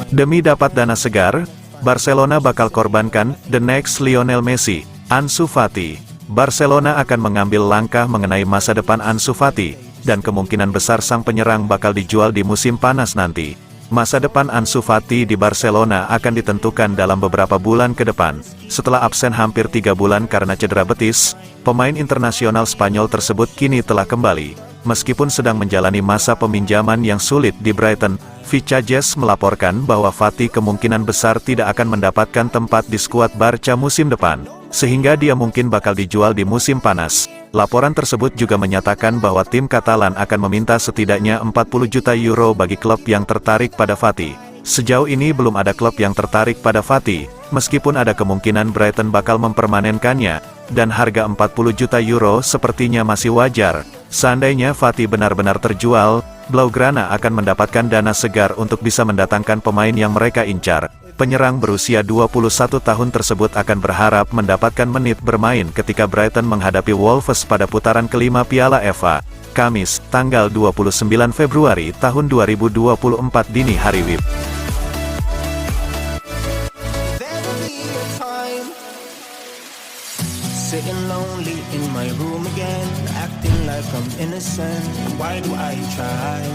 Demi dapat dana segar, Barcelona bakal korbankan the next Lionel Messi, Ansu Fati. Barcelona akan mengambil langkah mengenai masa depan Ansu Fati, dan kemungkinan besar sang penyerang bakal dijual di musim panas nanti. Masa depan Ansu Fati di Barcelona akan ditentukan dalam beberapa bulan ke depan. Setelah absen hampir 3 bulan karena cedera betis, pemain internasional Spanyol tersebut kini telah kembali. Meskipun sedang menjalani masa peminjaman yang sulit di Brighton, Vicajes melaporkan bahwa Fati kemungkinan besar tidak akan mendapatkan tempat di skuad Barca musim depan, sehingga dia mungkin bakal dijual di musim panas. Laporan tersebut juga menyatakan bahwa tim Katalan akan meminta setidaknya 40 juta euro bagi klub yang tertarik pada Fati. Sejauh ini belum ada klub yang tertarik pada Fati, meskipun ada kemungkinan Brighton bakal mempermanenkannya, dan harga 40 juta euro sepertinya masih wajar. Seandainya Fati benar-benar terjual, Blaugrana akan mendapatkan dana segar untuk bisa mendatangkan pemain yang mereka incar. Penyerang berusia 21 tahun tersebut akan berharap mendapatkan menit bermain ketika Brighton menghadapi Wolves pada putaran kelima Piala FA, Kamis, tanggal 29 Februari tahun 2024 dini hari WIB. Sitting lonely in my room again, acting like I'm innocent. Why do I try?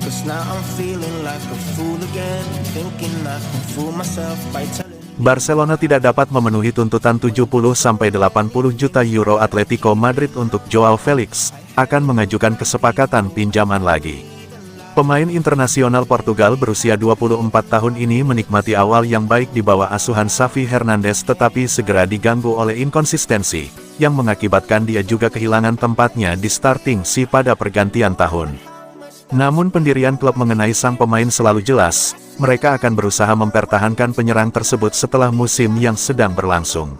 Cause now I'm feeling like a fool again, thinking I can fool myself by telling. Barcelona tidak dapat memenuhi tuntutan 70-80 juta euro Atletico Madrid untuk Joao Felix, akan mengajukan kesepakatan pinjaman lagi. Pemain internasional Portugal berusia 24 tahun ini menikmati awal yang baik di bawah asuhan Xavi Hernandez, tetapi segera diganggu oleh inkonsistensi, yang mengakibatkan dia juga kehilangan tempatnya di starting si pada pergantian tahun. Namun pendirian klub mengenai sang pemain selalu jelas, mereka akan berusaha mempertahankan penyerang tersebut setelah musim yang sedang berlangsung.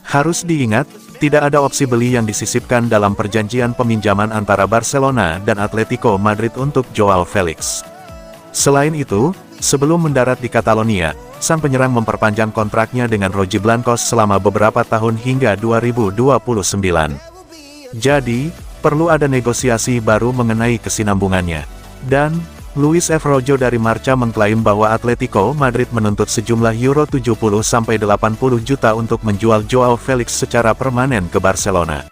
Harus diingat, tidak ada opsi beli yang disisipkan dalam perjanjian peminjaman antara Barcelona dan Atletico Madrid untuk Joao Felix. Selain itu, sebelum mendarat di Catalonia, sang penyerang memperpanjang kontraknya dengan Roji Blancos selama beberapa tahun hingga 2029. Jadi, perlu ada negosiasi baru mengenai kesinambungannya. Dan, Luis F. Rojo dari Marca mengklaim bahwa Atletico Madrid menuntut sejumlah euro 70-80 juta untuk menjual Joao Felix secara permanen ke Barcelona.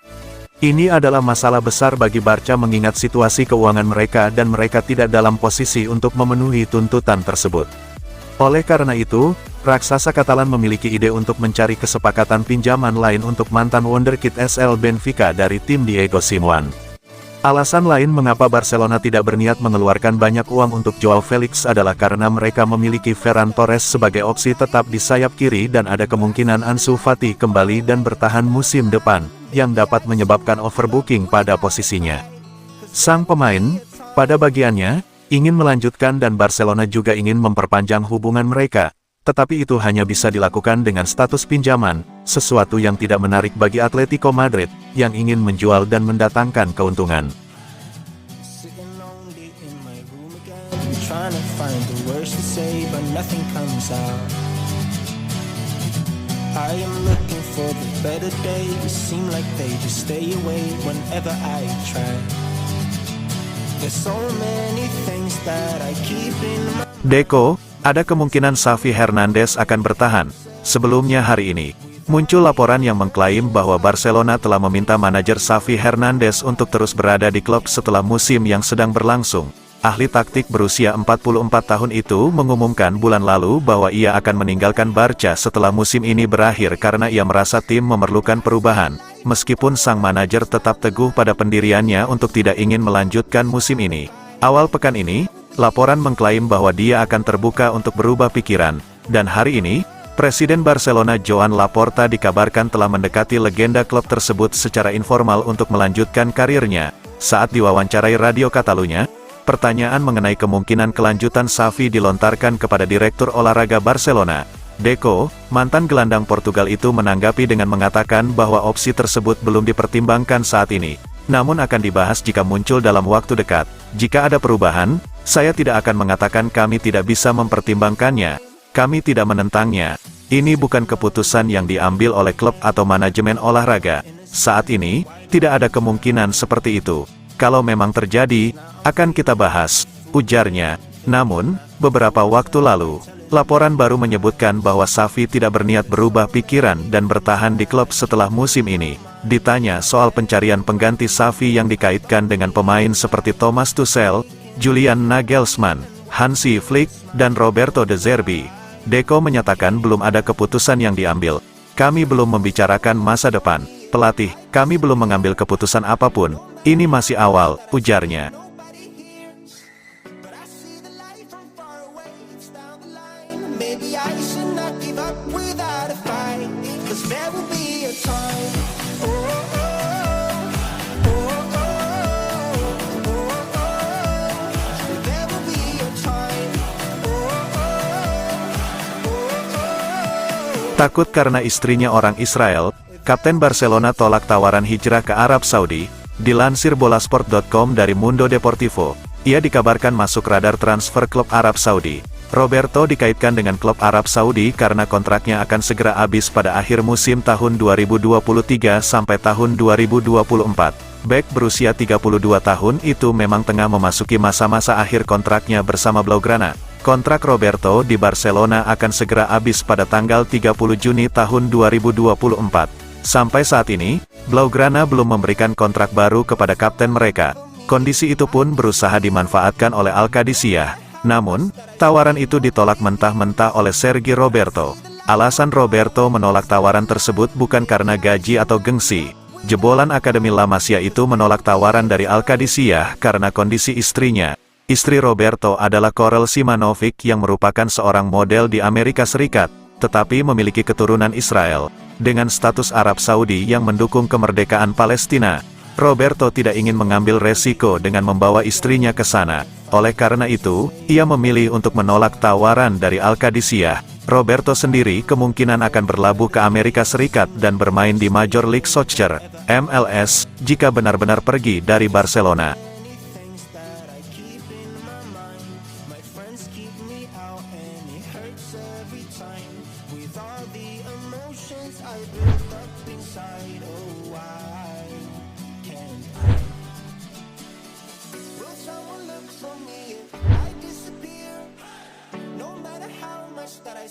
Ini adalah masalah besar bagi Barca mengingat situasi keuangan mereka dan mereka tidak dalam posisi untuk memenuhi tuntutan tersebut. Oleh karena itu, raksasa Katalan memiliki ide untuk mencari kesepakatan pinjaman lain untuk mantan wonderkid SL Benfica dari tim Diego Simeone. Alasan lain mengapa Barcelona tidak berniat mengeluarkan banyak uang untuk Joao Felix adalah karena mereka memiliki Ferran Torres sebagai opsi tetap di sayap kiri dan ada kemungkinan Ansu Fati kembali dan bertahan musim depan, yang dapat menyebabkan overbooking pada posisinya. Sang pemain, pada bagiannya, ingin melanjutkan dan Barcelona juga ingin memperpanjang hubungan mereka, tetapi itu hanya bisa dilakukan dengan status pinjaman, sesuatu yang tidak menarik bagi Atletico Madrid, yang ingin menjual dan mendatangkan keuntungan. Deco, ada kemungkinan Xavi Hernandez akan bertahan. Sebelumnya hari ini, muncul laporan yang mengklaim bahwa Barcelona telah meminta manajer Xavi Hernandez untuk terus berada di klub setelah musim yang sedang berlangsung. Ahli taktik berusia 44 tahun itu mengumumkan bulan lalu bahwa ia akan meninggalkan Barca setelah musim ini berakhir karena ia merasa tim memerlukan perubahan, meskipun sang manajer tetap teguh pada pendiriannya untuk tidak ingin melanjutkan musim ini. Awal pekan ini, laporan mengklaim bahwa dia akan terbuka untuk berubah pikiran, dan hari ini, Presiden Barcelona Joan Laporta dikabarkan telah mendekati legenda klub tersebut secara informal untuk melanjutkan karirnya. Saat diwawancarai Radio Catalunya, pertanyaan mengenai kemungkinan kelanjutan Xavi dilontarkan kepada Direktur Olahraga Barcelona. Deco, mantan gelandang Portugal itu menanggapi dengan mengatakan bahwa opsi tersebut belum dipertimbangkan saat ini, namun akan dibahas jika muncul dalam waktu dekat. Jika ada perubahan, saya tidak akan mengatakan kami tidak bisa mempertimbangkannya. Kami tidak menentangnya. Ini bukan keputusan yang diambil oleh klub atau manajemen olahraga. Saat ini, tidak ada kemungkinan seperti itu. Kalau memang terjadi, akan kita bahas. ujarnya. Namun, beberapa waktu lalu, laporan baru menyebutkan bahwa Xavi tidak berniat berubah pikiran dan bertahan di klub setelah musim ini. Ditanya soal pencarian pengganti Xavi yang dikaitkan dengan pemain seperti Thomas Tuchel, Julian Nagelsmann, Hansi Flick, dan Roberto De Zerbi, Deco menyatakan belum ada keputusan yang diambil. Kami belum membicarakan masa depan pelatih, kami belum mengambil keputusan apapun. Ini masih awal, ujarnya. Maybe I should not give up without a fight, 'cause there will be a time. Oh, oh, oh, oh, oh, oh, oh. There will be a time. Oh, oh, oh, oh. Takut karena istrinya orang Israel, Kapten Barcelona tolak tawaran hijrah ke Arab Saudi. Dilansir bolasport.com dari Mundo Deportivo, ia dikabarkan masuk radar transfer klub Arab Saudi. Roberto dikaitkan dengan klub Arab Saudi karena kontraknya akan segera habis pada akhir musim tahun 2023 sampai tahun 2024. Bek berusia 32 tahun itu memang tengah memasuki masa-masa akhir kontraknya bersama Blaugrana. Kontrak Roberto di Barcelona akan segera habis pada tanggal 30 Juni tahun 2024. Sampai saat ini, Blaugrana belum memberikan kontrak baru kepada kapten mereka. Kondisi itu pun berusaha dimanfaatkan oleh Al-Qadisiyah. Namun, tawaran itu ditolak mentah-mentah oleh Sergi Roberto. Alasan Roberto menolak tawaran tersebut bukan karena gaji atau gengsi. Jebolan Akademi La Masia itu menolak tawaran dari Al-Qadisiyah karena kondisi istrinya. Istri Roberto adalah Korel Simanovic yang merupakan seorang model di Amerika Serikat, tetapi memiliki keturunan Israel. Dengan status Arab Saudi yang mendukung kemerdekaan Palestina, Roberto tidak ingin mengambil resiko dengan membawa istrinya ke sana. Oleh karena itu, ia memilih untuk menolak tawaran dari Al-Qadisiyah. Roberto sendiri kemungkinan akan berlabuh ke Amerika Serikat dan bermain di Major League Soccer, MLS, jika benar-benar pergi dari Barcelona. Things that I keep in my mind. My friends keep me out and it hurts every time. With all the emotions I built up inside, oh why can't I? Will someone look for me if I disappear? No matter how much that I